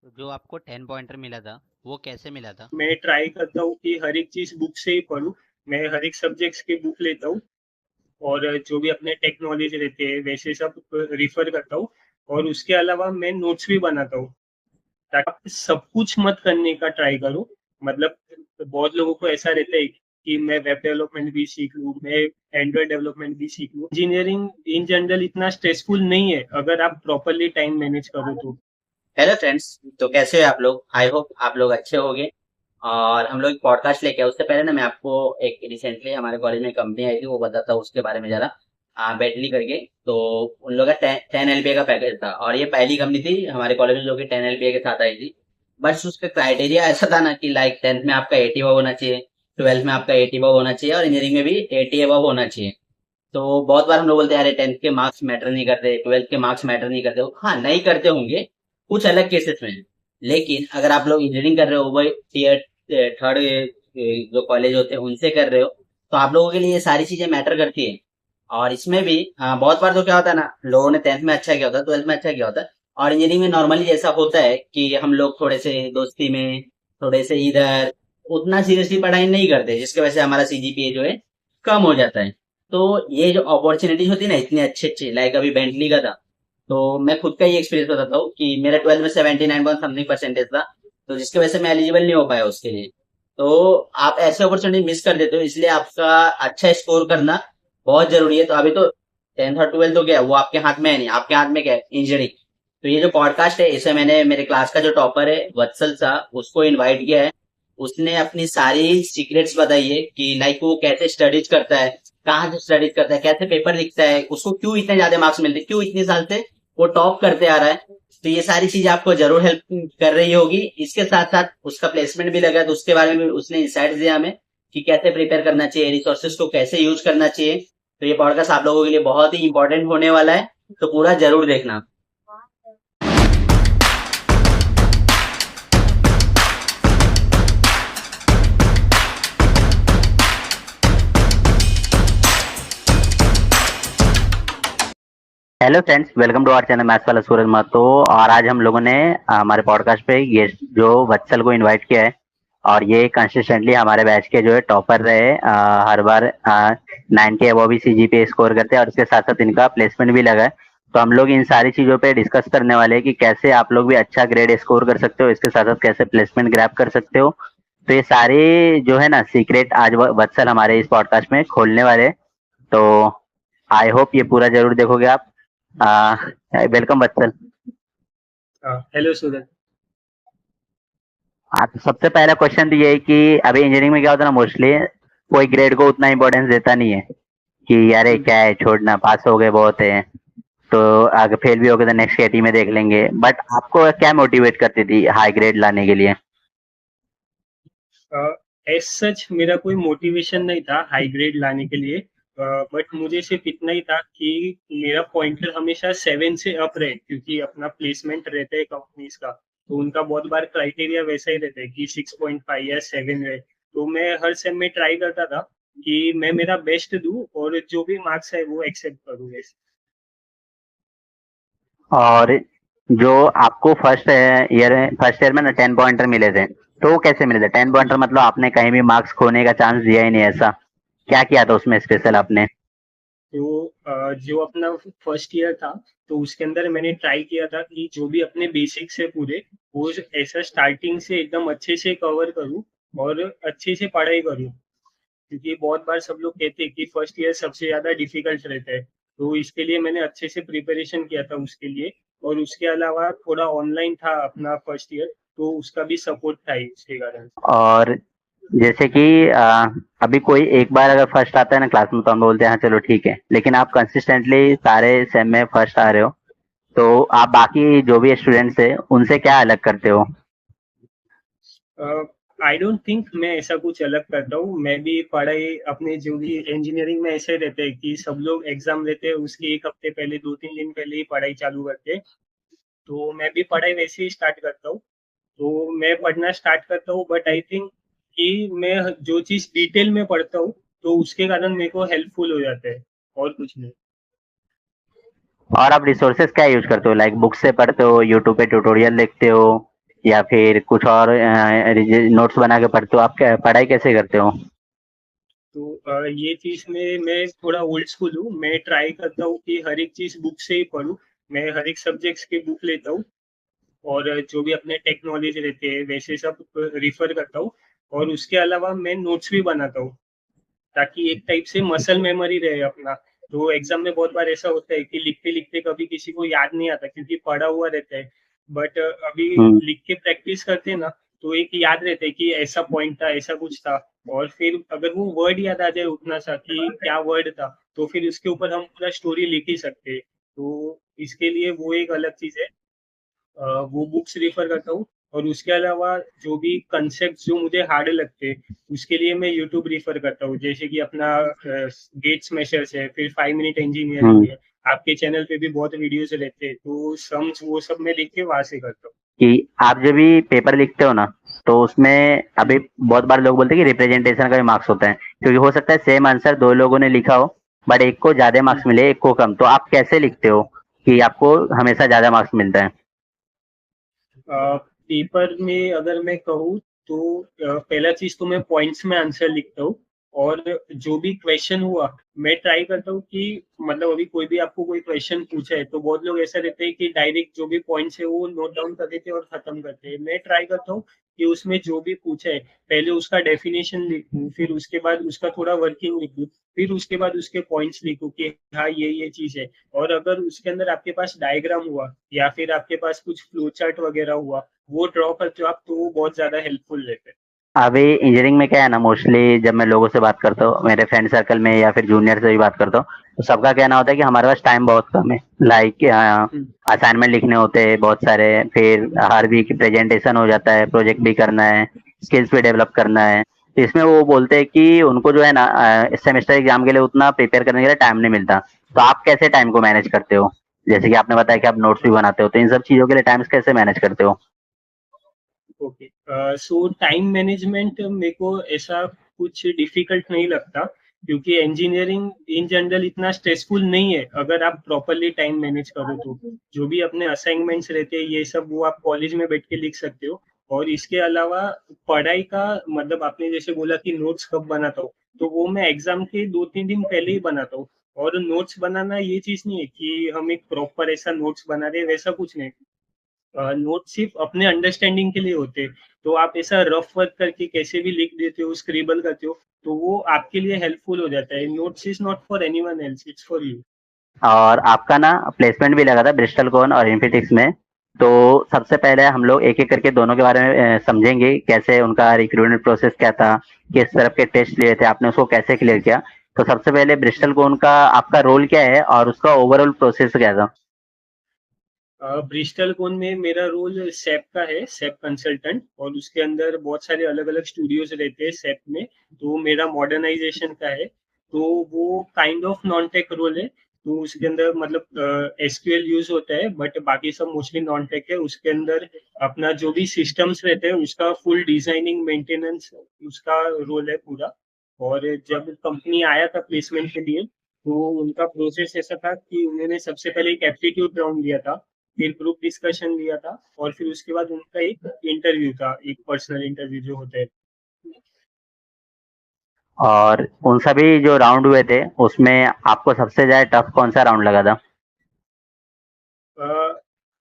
तो जो आपको 10 पॉइंटर मिला था वो कैसे मिला था? मैं ट्राई करता हूँ कि हर एक चीज़ बुक से ही पढूँ। मैं हर एक सब्जेक्ट्स की बुक लेता हूँ और जो भी अपने टेक्नोलॉजी रहते हैं वैसे सब रिफर करता हूँ और उसके अलावा मैं नोट्स भी बनाता हूँ ताकि आप सब कुछ मत करने का ट्राई करो। मतलब बहुत लोगों को ऐसा रहता है कि मैं वेब डेवलपमेंट भी सीख लूँ, मैं एंड्रॉइड डेवलपमेंट भी सीख लूँ। इंजीनियरिंग इन जनरल इतना स्ट्रेसफुल नहीं है अगर आप प्रॉपरली टाइम मैनेज करो तो। Hello friends. तो कैसे हो आप लोग? आई होप आप लोग अच्छे होंगे। और हम लोग पॉडकास्ट लेके आए उससे पहले ना मैं आपको एक रिसेंटली हमारे कॉलेज में कंपनी आई थी वो बताता हूँ उसके बारे में जरा। बेटली करके। तो उन लोगों का 10 LPA का पैकेज था और ये पहली कंपनी थी हमारे कॉलेज में जो कि 10 LPA के साथ आई थी। बट उसका क्राइटेरिया ऐसा था ना कि लाइक 10th में आपका 80 अबव होना चाहिए, 12th में आपका 80 अबव होना चाहिए और इंजीनियरिंग में भी 80 अबव होना चाहिए। तो बहुत बार हम लोग बोलते हैं अरे 10th के मार्क्स मैटर नहीं करते, 12th के मार्क्स मैटर नहीं करते। हाँ, नहीं करते होंगे कुछ अलग केसेस में। लेकिन अगर आप लोग इंजीनियरिंग कर रहे हो, वही टीयर थर्ड जो कॉलेज होते हैं उनसे कर रहे हो, तो आप लोगों के लिए ये सारी चीजें मैटर करती है। और इसमें भी बहुत बार तो क्या होता है ना, लोगों ने 10th में अच्छा किया होता है, 12th में अच्छा किया होता है और इंजीनियरिंग में नॉर्मली ऐसा होता है कि हम लोग थोड़े से दोस्ती में, थोड़े से इधर उतना सीरियसली पढ़ाई नहीं करते जिसकी वजह से हमारा CGPA जो है कम हो जाता है। तो ये जो अपॉर्चुनिटीज होती है ना इतनी अच्छी अच्छी, लाइक अभी बेंटली का था। तो मैं खुद का ही एक्सपीरियंस बताता हूँ कि मेरा 12th में 79 पॉइंट समथिंग परसेंटेज था। तो जिसकी वजह से मैं एलिजिबल नहीं हो पाया उसके लिए। तो आप ऐसे अपॉर्चुनिटी मिस कर देते हो, इसलिए आपका अच्छा स्कोर करना बहुत जरूरी है। तो अभी तो 10th और 12th हो गया, वो आपके हाथ में है नहीं, आपके हाथ में क्या है? इंजीनियरिंग। तो ये जो पॉडकास्ट है इसे मैंने मेरे क्लास का जो टॉपर है वत्सल सा उसको इनवाइट किया है। उसने अपनी सारी सीक्रेट्स बताई है कि लाइक वो कैसे स्टडीज करता है, कहाँ से स्टडीज करता है, कैसे पेपर लिखता है, उसको क्यों इतने ज्यादा मार्क्स मिलते हैं, क्यों इतने साल से वो टॉप करते आ रहा है। तो ये सारी चीजें आपको जरूर हेल्प कर रही होगी। इसके साथ साथ उसका प्लेसमेंट भी लगा है, तो उसके बारे में भी उसने इंसाइट दिया हमें कि कैसे प्रिपेयर करना चाहिए, रिसोर्सेज को कैसे यूज करना चाहिए। तो ये पॉडकास्ट आप लोगों के लिए बहुत ही इंपॉर्टेंट होने वाला है। तो पूरा जरूर देखना। Hello friends, welcome to our channel maths वाला सूरज महतो। और आज हम लोगों ने हमारे पॉडकास्ट पे गेस्ट जो वत्सल को इनवाइट किया है। और ये कंसिस्टेंटली हमारे बैच के जो है टॉपर रहे, हर बार 9 के अबव भी CGPA स्कोर करते हैं और इसके साथ साथ इनका प्लेसमेंट भी लगा है। तो हम लोग इन सारी चीज़ों पे डिस्कस करने वाले हैं कि कैसे आप लोग भी अच्छा ग्रेड स्कोर कर सकते हो, इसके साथ साथ कैसे प्लेसमेंट ग्रैब कर सकते हो। तो ये सारे जो है ना सीक्रेट आज वत्सल हमारे इस पॉडकास्ट में खोलने वाले हैं। तो आई होप ये पूरा जरूर देखोगे आप। वेलकम बच्चन। हाँ, हेलो सूरज। तो सबसे पहला क्वेश्चन तो ये है कि अभी इंजीनियरिंग में क्या होता है ना, मोस्टली कोई ग्रेड को उतना इंपॉर्टेंस देता नहीं है कि यार ये क्या है, छोड़ना, पास हो गए बहुत है। तो अगर फेल भी हो गए तो नेक्स्ट केटी में देख लेंगे। बट आपको क्या मोटिवेट करती थी हाई ग्रेड लाने के लिए? एज सच मेरा कोई मोटिवेशन नहीं था हाई ग्रेड लाने के लिए। बट मुझे सिर्फ इतना ही था कि मेरा पॉइंटर हमेशा 7 से अप रहे क्योंकि अपना प्लेसमेंट रहता है कंपनीज का। तो उनका बहुत बार क्राइटेरिया वैसा ही रहता है कि 6.5 या 7 रहे। तो मैं हर सेम में ट्राई करता था कि मैं मेरा बेस्ट दूं और जो भी मार्क्स है वो एक्सेप्ट करूँ वैसे। और जो आपको फर्स्ट ईयर में ना 10 पॉइंटर मिले थे, तो वो कैसे मिले थे 10 पॉइंटर? मतलब आपने कहीं भी मार्क्स खोने का चांस दिया ही नहीं, ऐसा क्या किया था उसमें स्पेशल आपने? तो जो अपना फर्स्ट ईयर था तो उसके अंदर मैंने ट्राई किया था कि जो भी अपने बेसिक्स है पूरे वो ऐसा स्टार्टिंग से एकदम अच्छे से कवर करूँ और अच्छे से पढ़ाई करूँ क्योंकि बहुत बार सब लोग कहते हैं कि फर्स्ट ईयर सबसे ज़्यादा डिफिकल्ट रहता है। तो इसके लिए मैंने अच्छे से प्रिपरेशन किया था उसके लिए और उसके अलावा थोड़ा ऑनलाइन था अपना फर्स्ट ईयर तो उसका भी सपोर्ट था ही उसके कारण। और जैसे कि अभी कोई एक बार अगर फर्स्ट आता है ना क्लास में, तो हम बोलते हैं हाँ चलो ठीक है, लेकिन आप कंसिस्टेंटली सारे सेम में फर्स्ट आ रहे हो, तो आप बाकी जो भी स्टूडेंट्स है उनसे क्या अलग करते हो? आई डोंट थिंक मैं ऐसा कुछ अलग करता हूँ। मैं भी पढ़ाई अपने जो भी इंजीनियरिंग में ऐसे रहते हैं कि सब लोग एग्जाम लेते हैं उसके एक हफ्ते पहले 2-3 दिन पहले ही पढ़ाई चालू करते हैं। तो मैं भी पढ़ाई वैसे ही स्टार्ट करता हूँ। तो मैं पढ़ना स्टार्ट करता हूँ बट आई थिंक कि मैं जो चीज़ डिटेल में पढ़ता हूँ तो उसके कारण मेरे को हेल्पफुल हो जाता है और कुछ नहीं। और आप रिसोर्सेज क्या यूज करते हो? लाइक बुक से पढ़ते हो, यूट्यूब पे ट्यूटोरियल देखते हो, या फिर कुछ और नोट्स बना के पढ़ते हो? आप पढ़ाई कैसे करते हो? तो ये चीज में मैं थोड़ा ओल्ड स्कूल हूँ। मैं ट्राई करता हूँ कि हर एक चीज बुक से ही पढूं। मैं हर एक सब्जेक्ट्स की बुक लेता हूँ और जो भी अपने टेक नॉलेज रहते हैं वैसे सब रिफर करता हूँ। और उसके अलावा मैं नोट्स भी बनाता हूँ ताकि एक टाइप से मसल मेमोरी रहे अपना। तो एग्जाम में बहुत बार ऐसा होता है कि लिखते लिखते कभी किसी को याद नहीं आता क्योंकि पढ़ा हुआ रहता है। बट अभी हम्म। लिख के प्रैक्टिस करते हैं ना, तो एक याद रहता है कि ऐसा पॉइंट था, ऐसा कुछ था। और फिर अगर वो वर्ड याद आ जाए उतना सा कि क्या वर्ड था, तो फिर उसके ऊपर हम पूरा स्टोरी लिख ही सकते हैं। तो इसके लिए वो एक अलग चीज है। वो बुक्स रेफर करता हूँ। और उसके अलावा जो भी कंसेप्ट जो मुझे हार्ड लगते हैं उसके लिए मैं यूट्यूब रेफर करता हूँ, जैसे कि अपना गेट्स मेशर्स है, फिर 5 मिनट इंजीनियरिंग है। आपके चैनल पे भी बहुत वीडियोस रहते हैं, तो सम्स वो सब मैं लिख के वहां से करता हूँ। कि आप जब भी पेपर लिखते हो ना, तो उसमें अभी बहुत बार लोग बोलते हैं कि रिप्रेजेंटेशन का भी मार्क्स होता है, क्योंकि हो सकता है सेम आंसर दो लोगों ने लिखा हो बट एक को ज्यादा मार्क्स मिले, एक को कम। तो आप कैसे लिखते हो कि आपको हमेशा ज्यादा मार्क्स मिलता है? पेपर में अगर मैं कहूँ तो पहला चीज तो मैं पॉइंट्स में आंसर लिखता हूँ। और जो भी क्वेश्चन हुआ मैं ट्राई करता हूँ कि मतलब अभी कोई भी आपको कोई क्वेश्चन पूछा है तो बहुत लोग ऐसा रहते हैं कि डायरेक्ट जो भी पॉइंट्स है वो नोट डाउन कर देते हैं और खत्म करते हैं। मैं ट्राई करता हूँ कि उसमें जो भी पूछा है पहले उसका डेफिनेशन लिखूं, फिर उसके बाद उसका थोड़ा वर्किंग लिखूं, फिर उसके बाद उसके पॉइंट्स लिखूं कि हाँ ये चीज है। और अगर उसके अंदर आपके पास डायग्राम हुआ या फिर आपके पास कुछ फ्लो चार्ट वगैरह हुआ, वो ड्रॉ करते हो आप, तो वो बहुत ज्यादा हेल्पफुल रहते हैं। अभी इंजीनियरिंग में क्या है ना, मोस्टली जब मैं लोगों से बात करता हूँ, मेरे फ्रेंड सर्कल में या फिर जूनियर से भी बात करता हूँ, तो सबका कहना होता है कि हमारे पास टाइम बहुत कम है। लाइक हम्म। असाइनमेंट लिखने होते हैं बहुत सारे, फिर हर वीक प्रेजेंटेशन हो जाता है, प्रोजेक्ट भी करना है, स्किल्स भी डेवलप करना है। तो इसमें वो बोलते हैं कि उनको जो है ना सेमेस्टर एग्जाम के लिए उतना प्रिपेयर करने के लिए टाइम नहीं मिलता। तो आप कैसे टाइम को मैनेज करते हो? जैसे कि आपने बताया कि आप नोट्स भी बनाते हो, तो इन सब चीजों के लिए टाइम कैसे मैनेज करते हो? ओके। सो टाइम मैनेजमेंट मेरे को ऐसा कुछ डिफिकल्ट नहीं लगता, क्योंकि इंजीनियरिंग इन जनरल इतना स्ट्रेसफुल नहीं है अगर आप प्रॉपरली टाइम मैनेज करो तो। जो भी अपने असाइनमेंट्स रहते हैं ये सब वो आप कॉलेज में बैठ के लिख सकते हो। और इसके अलावा पढ़ाई का मतलब आपने जैसे बोला कि नोट्स कब बनाता हूँ, तो वो मैं एग्जाम के 2-3 दिन पहले ही बनाता हूँ। और नोट्स बनाना ये चीज नहीं है कि हम एक प्रॉपर ऐसा नोट्स बना रहे हैं, वैसा कुछ नहीं। नोट सिर्फ अपने अंडरस्टैंडिंग के लिए होते हैं। तो आप ऐसा रफ वर्क करके कैसे भी लिख देते हो, स्क्रिबल करते हो, तो वो आपके लिए हेल्पफुल हो जाता है। Notes is not for anyone else, it's for you. और आपका ना प्लेसमेंट भी लगा था ब्रिस्टल कॉन और इन्फिटिक्स में। तो सबसे पहले हम लोग एक एक करके दोनों के बारे में समझेंगे, कैसे उनका रिक्रूटमेंट प्रोसेस क्या था, किस तरह के टेस्ट लिए थे, आपने उसको कैसे क्लियर किया। तो सबसे पहले ब्रिस्टल कॉन का आपका रोल क्या है और उसका ओवरऑल प्रोसेस क्या था? ब्रिस्टल कौन में मेरा रोल सेप का है, सेप कंसल्टेंट। और उसके अंदर बहुत सारे अलग अलग स्टूडियोज रहते हैं सेप में। तो मेरा मॉडर्नाइजेशन का है। तो वो kind of non tech role है। तो उसके अंदर मतलब एसक्यूएल यूज होता है, बट बाकी सब मोस्टली नॉन टेक है। उसके अंदर अपना जो भी सिस्टम्स रहते हैं उसका फुल डिजाइनिंग मेंटेनेंस उसका रोल है पूरा। और जब कंपनी आया था प्लेसमेंट के लिए, तो उनका प्रोसेस ऐसा था कि उन्होंने सबसे पहले एक एप्टीट्यूड राउंड लिया था, फिर ग्रुप डिस्कशन लिया था, और फिर उसके बाद उनका एक इंटरव्यू था, एक पर्सनल इंटरव्यू जो होता है। और उन सभी जो राउंड हुए थे उसमें आपको सबसे ज्यादा टफ कौन सा राउंड लगा था?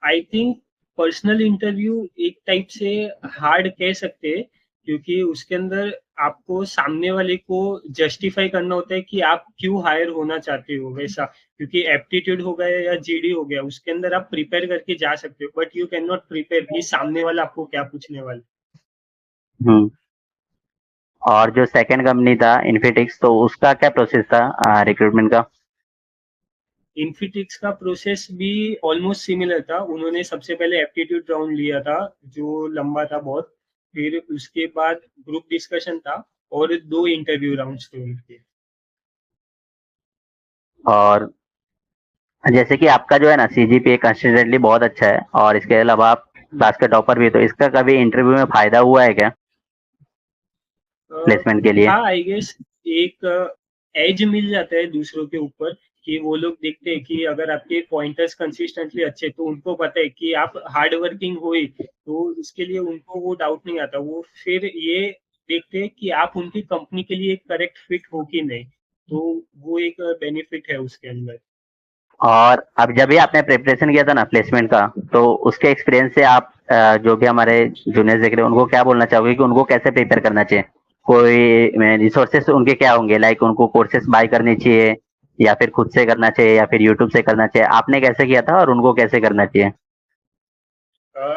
आई थिंक पर्सनल इंटरव्यू एक टाइप से हार्ड कह सकते हैं, क्योंकि उसके अंदर आपको सामने वाले को जस्टिफाई करना होता है कि आप क्यों हायर होना चाहते हो वैसा। क्योंकि एप्टीट्यूड हो गया या जीडी हो गया, उसके अंदर आप प्रिपेयर करके जा सकते हो, but you can not prepare कि सामने वाला आपको क्या पूछने वाला। हम्म। और जो सेकंड कंपनी था इन्फिटिक्स, तो उसका क्या प्रोसेस था रिक्रूटमेंट का? इन्फिटिक्स का प्रोसेस भी ऑलमोस्ट सिमिलर था। उन्होंने सबसे पहले एप्टीट्यूड राउंड लिया था जो लंबा था बहुत। फिर उसके बाद ग्रुप डिस्कशन था और 2 इंटरव्यू राउंड्स थे उनके। और जैसे कि आपका जो है ना सीजीपीए कंसिस्टेंटली बहुत अच्छा है और इसके अलावा आप क्लास के टॉपर भी, तो इसका कभी इंटरव्यू में फायदा हुआ है क्या प्लेसमेंट के लिए? हाँ, आई गेस एक एज मिल जाता है दूसरों के ऊपर कि वो लोग देखते हैं कि अगर आपके पॉइंटर्स कंसिस्टेंटली अच्छे, तो उनको पता है कि आप हार्ड वर्किंग हुई, तो इसके लिए उनको वो डाउट नहीं आता। वो फिर ये देखते हैं कि आप उनकी कंपनी के लिए करेक्ट फिट हो कि नहीं, तो वो एक बेनिफिट है उसके अंदर। और अब जब भी आपने प्रिपरेशन किया था ना प्लेसमेंट का, तो उसके एक्सपीरियंस से आप जो भी हमारे जूनियर्स देख रहे हैं उनको क्या बोलना चाहोगे कि उनको कैसे प्रिपेयर करना चाहिए? कोई रिसोर्सेस उनके क्या होंगे, लाइक उनको कोर्सेस बाय करनी चाहिए या फिर खुद से करना चाहिए या फिर यूट्यूब से करना चाहिए? आपने कैसे किया था और उनको कैसे करना चाहिए?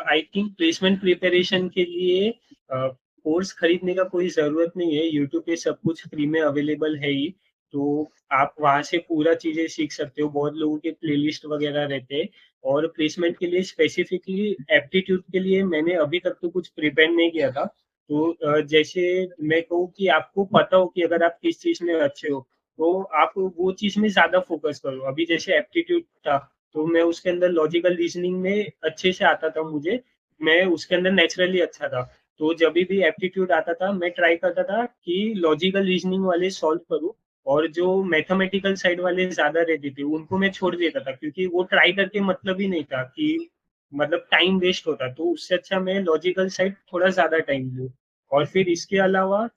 आई थिंक प्लेसमेंट प्रिपरेशन के लिए कोर्स खरीदने का कोई ज़रूरत नहीं है, यूट्यूब पे सब कुछ फ्री में अवेलेबल है ही। तो आप वहाँ से पूरा चीज़ें सीख सकते हो, बहुत लोगों के प्लेलिस्ट वगैरह रहते हैं। और प्लेसमेंट के लिए स्पेसिफिकली एप्टीट्यूड के लिए मैंने अभी तक तो कुछ प्रिपेयर नहीं किया था। तो जैसे मैं कहूँ कि आपको पता हो कि अगर आप किस चीज़ में अच्छे हो, तो आप वो चीज़ में ज़्यादा फोकस करो। अभी जैसे एप्टीट्यूड था, तो मैं उसके अंदर लॉजिकल रीजनिंग में अच्छे से आता था मुझे, मैं उसके अंदर नेचुरली अच्छा था। तो जब भी एप्टीट्यूड आता था, मैं ट्राई करता था कि लॉजिकल रीजनिंग वाले सॉल्व करूं, और जो मैथमेटिकल साइड वाले ज्यादा रहते थे उनको मैं छोड़ देता था, क्योंकि वो ट्राई करके मतलब ही नहीं था, कि मतलब टाइम वेस्ट होता। तो उससे अच्छा मैं लॉजिकल साइड थोड़ा ज्यादा टाइम लूँ। और फिर इसके अलावा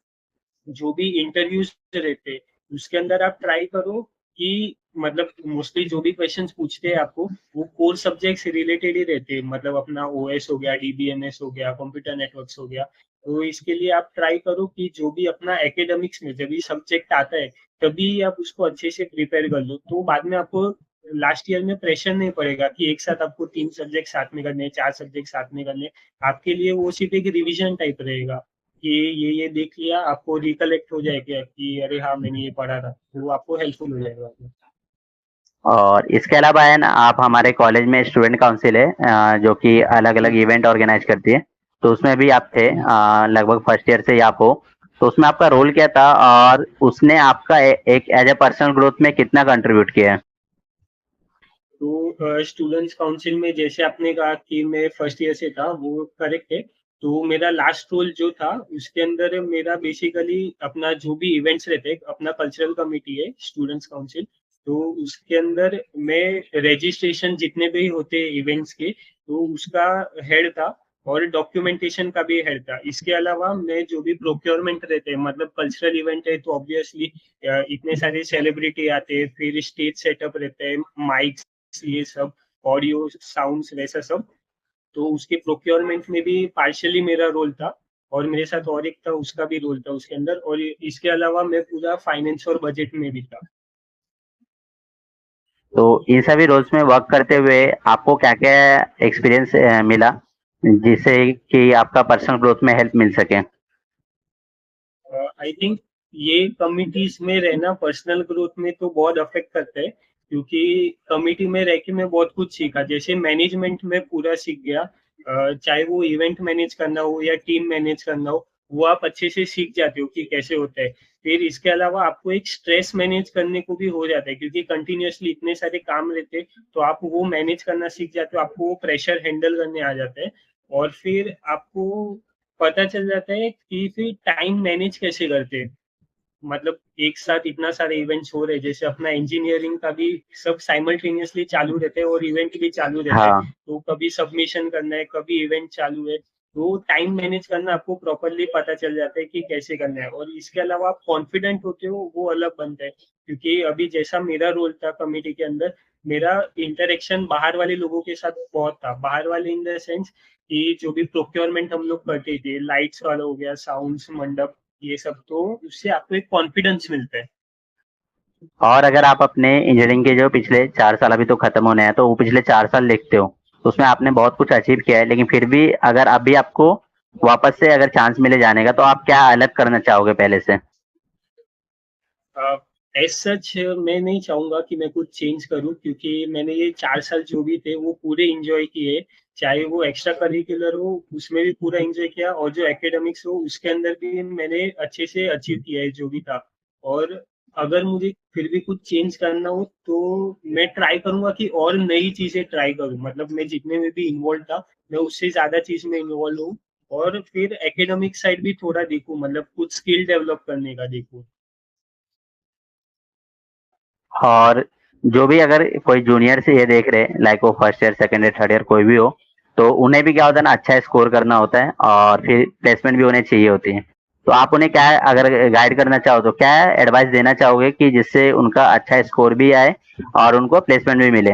जो भी इंटरव्यूज रहते, उसके अंदर आप ट्राई करो कि मतलब मोस्टली जो भी क्वेश्चंस पूछते हैं आपको, वो कोर सब्जेक्ट से रिलेटेड ही रहते हैं। मतलब अपना ओएस हो गया, डीबीएमएस हो गया, कंप्यूटर नेटवर्क्स हो गया। तो इसके लिए आप ट्राई करो कि जो भी अपना एकेडमिक्स में जब भी सब्जेक्ट आता है, तभी आप उसको अच्छे से प्रिपेयर कर लो। तो बाद में आपको लास्ट ईयर में प्रेशर नहीं पड़ेगा कि एक साथ आपको 3 सब्जेक्ट साथ में करने, 4 सब्जेक्ट साथ में करने। आपके लिए वो सिर्फ एक रिविजन टाइप रहेगा कि ये देख लिया, आपको रिकलेक्ट हो जाएगा कि अरे हाँ मैंने ये पढ़ा था, तो वो आपको हेल्पफुल हो जाएगा। और इसके अलावा है ना, आप हमारे कॉलेज में स्टूडेंट काउंसिल है जो कि अलग अलग इवेंट ऑर्गेनाइज करती है, तो उसमें भी आप थे लगभग फर्स्ट ईयर से ही आप हो। तो उसमें आपका रोल क्या था और उसने आपका एक एज ए पर्सनल ग्रोथ में कितना कंट्रीब्यूट किया है? तो स्टूडेंट्स काउंसिल में जैसे आपने कहा कि मैं फर्स्ट ईयर से था, वो करेक्ट है। तो मेरा लास्ट रोल जो था, उसके अंदर मेरा बेसिकली अपना जो भी इवेंट्स रहते हैं, अपना कल्चरल कमेटी है स्टूडेंट्स काउंसिल, तो उसके अंदर मैं रजिस्ट्रेशन जितने भी होते इवेंट्स के, तो उसका हेड था। और डॉक्यूमेंटेशन का भी हेड था। इसके अलावा मैं जो भी प्रोक्योरमेंट रहते हैं, मतलब कल्चरल इवेंट है तो ऑब्वियसली इतने सारे सेलिब्रिटी आते हैं, फिर स्टेज सेटअप रहते हैं, माइक, ये सब, ऑडियो साउंड्स वैसा सब। तो उसके प्रोक्योरमेंट में भी पार्शियली मेरा रोल था, और मेरे साथ और एक था, उसका भी रोल था उसके अंदर। और इसके अलावा मैं पूरा फाइनेंस और बजट में भी था। तो इन सभी रोल्स में वर्क करते हुए आपको क्या क्या एक्सपीरियंस मिला जिससे कि आपका पर्सनल ग्रोथ में हेल्प मिल सके? आई थिंक ये कमिटीज में रहना पर्सनल ग्रोथ में तो बहुत अफेक्ट करता है, क्योंकि कमिटी में रह के मैं बहुत कुछ सीखा। जैसे मैनेजमेंट में पूरा सीख गया, चाहे वो इवेंट मैनेज करना हो या टीम मैनेज करना हो, वो आप अच्छे से सीख जाते हो कि कैसे होता है। फिर इसके अलावा आपको एक स्ट्रेस मैनेज करने को भी हो जाता है, क्योंकि कंटिन्यूअसली इतने सारे काम रहते हैं, तो आप वो मैनेज करना सीख जाते हो, आपको वो प्रेशर हैंडल करने आ जाता है। और फिर आपको पता चल जाता है कि फिर टाइम मैनेज कैसे करते हैं। मतलब एक साथ इतना सारे इवेंट्स हो रहे हैं, जैसे अपना इंजीनियरिंग का भी सब साइमल्टेनियसली चालू रहते हैं और इवेंट भी चालू रहता है। हाँ। तो कभी सबमिशन करना है, कभी इवेंट चालू है, तो टाइम मैनेज करना आपको प्रॉपरली पता चल जाता है कि कैसे करना है। और इसके अलावा आप कॉन्फिडेंट होते हो, वो अलग बनता है। क्योंकि अभी जैसा मेरा रोल था कमिटी के अंदर, मेरा इंटरेक्शन बाहर वाले लोगों के साथ बहुत था। बाहर वाले इन द सेंस कि जो भी प्रोक्योरमेंट हम लोग करते थे, लाइट्स वाला हो गया, साउंड्स, मंडप, ये सब, तो उससे आपको एक कॉन्फिडेंस मिलता है। और अगर आप अपने इंजीनियरिंग के जो पिछले 4 साल अभी तो खत्म होने हैं, तो वो पिछले 4 साल देखते हो तो उसमें आपने बहुत कुछ अचीव किया है, लेकिन फिर भी अगर अभी आपको वापस से अगर चांस मिले जाने का, तो आप क्या अलग करना चाहोगे पहले से? एज सच मैं नहीं चाहूंगा कि मैं कुछ चेंज करूं, क्योंकि मैंने ये 4 साल जो भी थे वो पूरे इंजॉय किए। चाहे वो एक्स्ट्रा करिकुलर हो, उसमें भी पूरा एंजॉय किया, और जो एकेडमिक्स हो उसके अंदर भी मैंने अच्छे से अचीव किया है जो भी था। और अगर मुझे फिर भी कुछ चेंज करना हो, तो मैं ट्राई करूंगा कि और नई चीजें ट्राई करूं। मतलब मैं जितने में भी इन्वॉल्व था, मैं उससे ज्यादा चीज में इन्वॉल्व हूँ। और फिर एकेडमिक साइड भी थोड़ा देखूं, मतलब कुछ स्किल डेवलप करने का देखूं। और जो भी अगर कोई जूनियर से ये देख रहे लाइक वो first year second year third year कोई भी हो, तो उन्हें भी क्या होता है ना, अच्छा स्कोर करना होता है और फिर प्लेसमेंट भी उन्हें चाहिए होती है। तो आप उन्हें क्या है, अगर गाइड करना चाहो तो क्या एडवाइस देना चाहोगे कि जिससे उनका अच्छा स्कोर भी आए और उनको प्लेसमेंट भी मिले?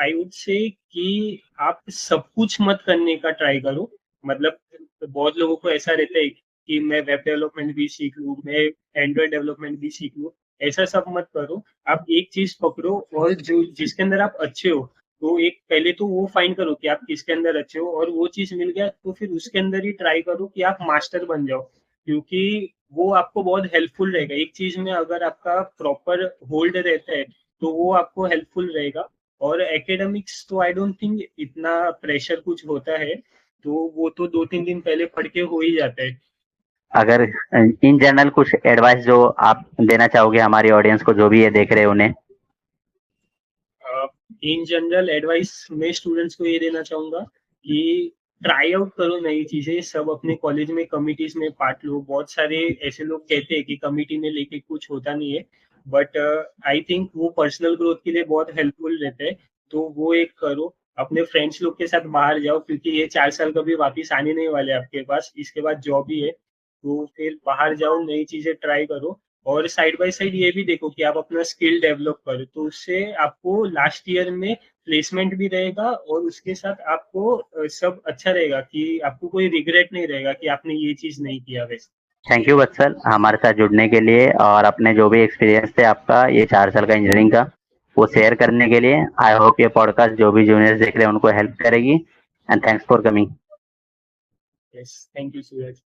आई वुड से कि आप सब कुछ मत करने का ट्राई करो। मतलब बहुत लोगों को ऐसा रहता है कि मैं वेब डेवलपमेंट भी सीख लूँ, मैं एंड्रॉइड डेवलपमेंट भी सीख लूँ। ऐसा सब मत करो। आप एक चीज पकड़ो और जो जिसके अंदर आप अच्छे हो, तो एक पहले तो वो फाइंड करो कि आप किसके अंदर अच्छे हो, और वो चीज मिल गया तो फिर उसके अंदर ही ट्राई करो कि आप मास्टर बन जाओ, क्योंकि वो आपको बहुत हेल्पफुल रहेगा। एक चीज में अगर आपका प्रॉपर होल्ड रहता है तो वो आपको हेल्पफुल रहेगा। और एकेडमिक्स तो आई डोंट थिंक इतना प्रेशर कुछ होता है, तो वो तो 2-3 दिन पहले पढ़ के हो ही जाता है। अगर इन जनरल कुछ एडवाइस जो आप देना चाहोगे हमारी ऑडियंस को, जो भी ये देख रहे हैं उन्हें? इन जनरल एडवाइस मैं स्टूडेंट्स को ये देना चाहूंगा कि ट्राई आउट करो नई चीजें। सब अपने कॉलेज में कमिटीज में पार्ट लो। बहुत सारे ऐसे लोग कहते हैं कि कमिटी में लेके कुछ होता नहीं है, बट आई थिंक वो पर्सनल ग्रोथ के लिए बहुत हेल्पफुल रहते हैं। तो वो एक करो। अपने फ्रेंड्स लोग के साथ बाहर जाओ, क्योंकि ये 4 साल कभी वापिस आने नहीं वाले आपके पास। इसके बाद जॉब ही है, तो फिर बाहर जाओ, नई चीजें ट्राई करो। और साइड बाय साइड ये भी देखो कि आप अपना स्किल डेवलप करो, तो उससे आपको लास्ट ईयर में प्लेसमेंट भी रहेगा, और उसके साथ आपको सब अच्छा रहेगा कि आपको कोई रिग्रेट नहीं रहेगा कि आपने ये चीज नहीं किया वैसे। थैंक यू वत्सल हमारे साथ जुड़ने के लिए और अपने जो भी एक्सपीरियंस थे आपका ये 4 साल का इंजीनियरिंग का वो शेयर करने के लिए। आई होप ये पॉडकास्ट जो भी जूनियर्स देख रहे हैं उनको हेल्प करेगी, and thanks for coming. Yes, thank you Suraj.